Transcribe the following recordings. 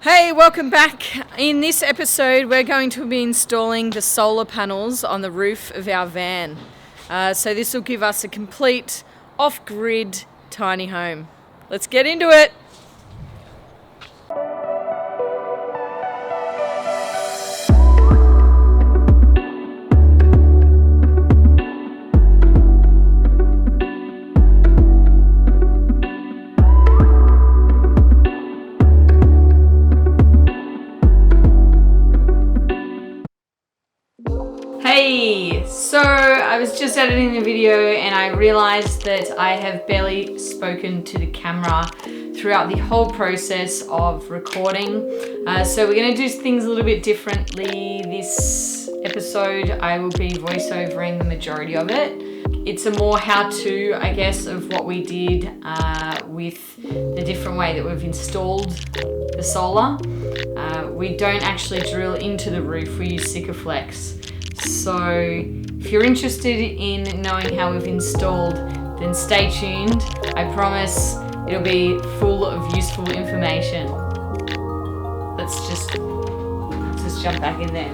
Hey, welcome back. In this episode, we're going to be installing the solar panels on the roof of our van. So this will give us a complete off-grid tiny home. Let's get into it. Hey, so I was just editing the video and I realized that I have barely spoken to the camera throughout the whole process of recording. So we're going to do things a little bit differently this episode. I will be voiceovering the majority of it. It's a more how-to, I guess, of what we did with the different way that we've installed the solar. We don't actually drill into the roof, we use Sikaflex. So if you're interested in knowing how we've installed, then stay tuned. I promise it'll be full of useful information. Let's just jump back in there.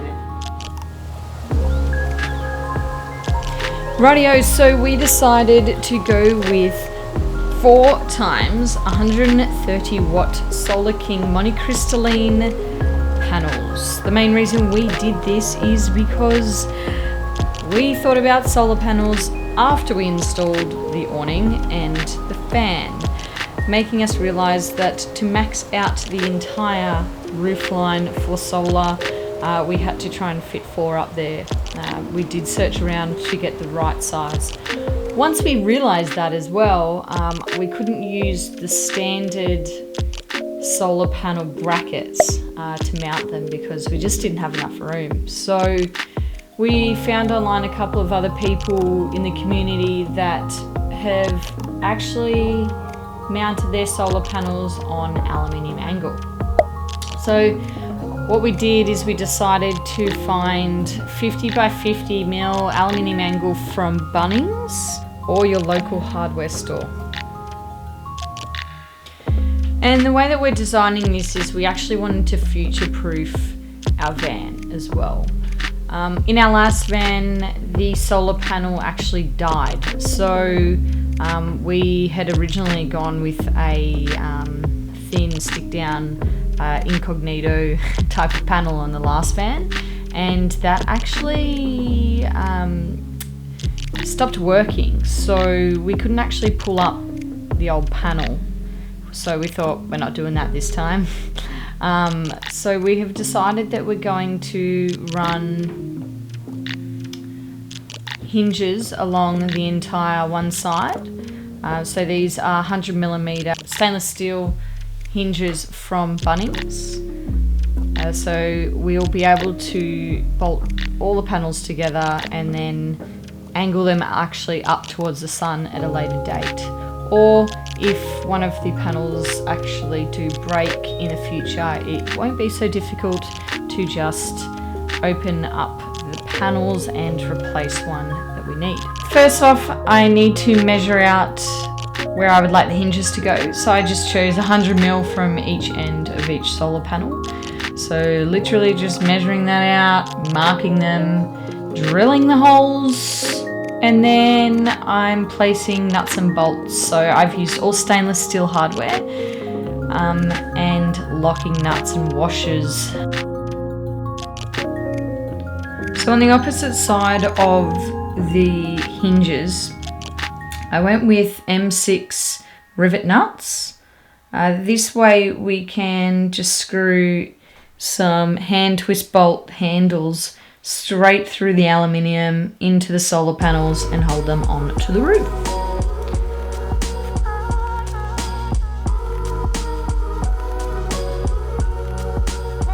Rightio, so we decided to go with 4 times 130 watt Solar King monocrystalline panels. The main reason we did this is because we thought about solar panels after we installed the awning and the fan, making us realize that to max out the entire roof line for solar, we had to try and fit 4 up there. We did search around to get the right size. Once we realized that as well, we couldn't use the standard solar panel brackets to mount them because we just didn't have enough room. So we found online a couple of other people in the community that have actually mounted their solar panels on aluminium angle. So what we did is we decided to find 50 by 50 mil aluminium angle from Bunnings or your local hardware store. And the way that we're designing this is we actually wanted to future-proof our van as well. In our last van, the solar panel actually died. So we had originally gone with a thin stick-down incognito type of panel on the last van. And that actually stopped working. So we couldn't actually pull up the old panel. So we thought, we're not doing that this time. So we have decided that we're going to run hinges along the entire one side. So these are 100mm stainless steel hinges from Bunnings. So we'll be able to bolt all the panels together and then angle them actually up towards the sun at a later date. Or if one of the panels actually do break in the future, it won't be so difficult to just open up the panels and replace one that we need. First off, I need to measure out where I would like the hinges to go. So I just chose 100mm from each end of each solar panel. So literally just measuring that out, marking them, drilling the holes, and then I'm placing nuts and bolts. So I've used all stainless steel hardware and locking nuts and washers. So on the opposite side of the hinges, I went with M6 Rivet Nuts. This way we can just screw some hand twist bolt handles straight through the aluminium into the solar panels and hold them onto the roof.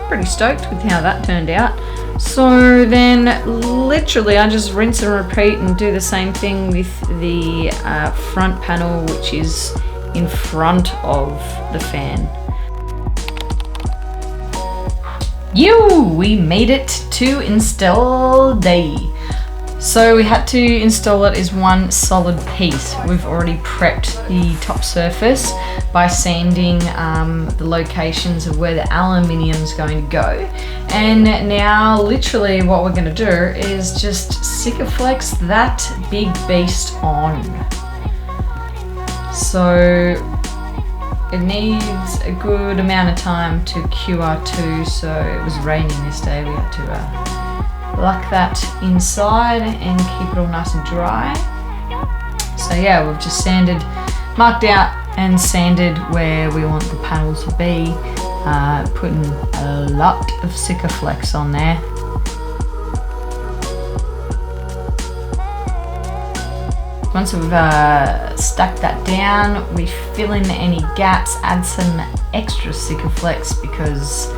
Pretty stoked with how that turned out. So then literally I just rinse and repeat and do the same thing with the front panel, which is in front of the fan. We made it to install day. So we had to install it as one solid piece. We've already prepped the top surface by sanding the locations of where the aluminium is going to go. And now literally what we're going to do is just Sikaflex that big beast on. So it needs a good amount of time to QR2, so it was raining this day. We had to lock that inside and keep it all nice and dry. So yeah, we've just sanded, marked out and sanded where we want the panels to be, putting a lot of Sikaflex on there. Once we've stuck that down, we fill in any gaps, add some extra Sikaflex because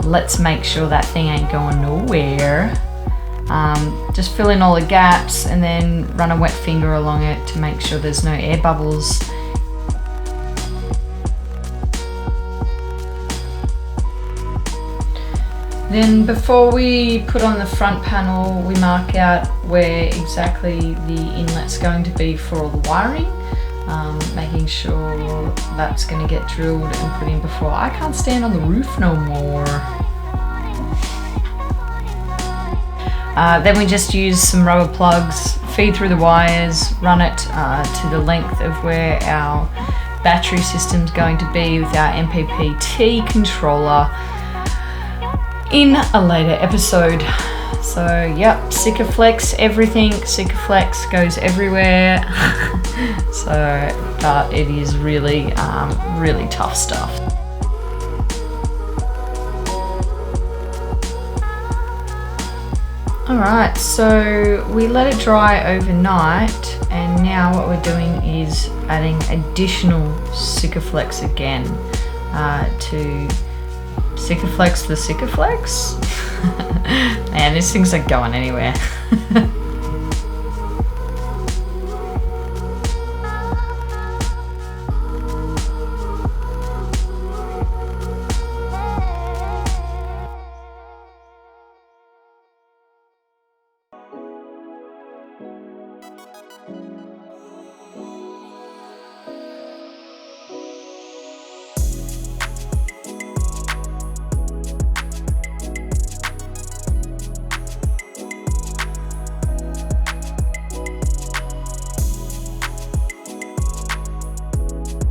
let's make sure that thing ain't going nowhere. Just fill in all the gaps and then run a wet finger along it to make sure there's no air bubbles. Then before we put on the front panel, we mark out where exactly the inlet's going to be for all the wiring, making sure that's going to get drilled and put in before I can't stand on the roof no more. Then we just use some rubber plugs, feed through the wires, run it to the length of where our battery system's going to be with our MPPT controller in a later episode. So yep, Sikaflex everything, Sikaflex goes everywhere. But it is really, really tough stuff. Alright, so we let it dry overnight, and now what we're doing is adding additional Sikaflex again to Sikaflex the Sikaflex. Man, these things are going anywhere.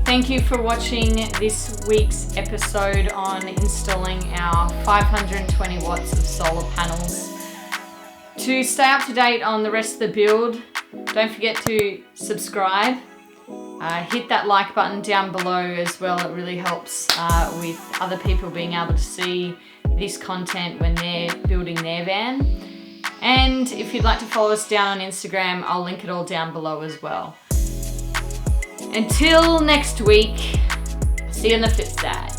Thank you for watching this week's episode on installing our 520 watts of solar panels. To stay up to date on the rest of the build, don't forget to subscribe. Hit that like button down below as well. It really helps with other people being able to see this content when they're building their van. And if you'd like to follow us down on Instagram, I'll link it all down below as well. Until next week, see you on the flip side.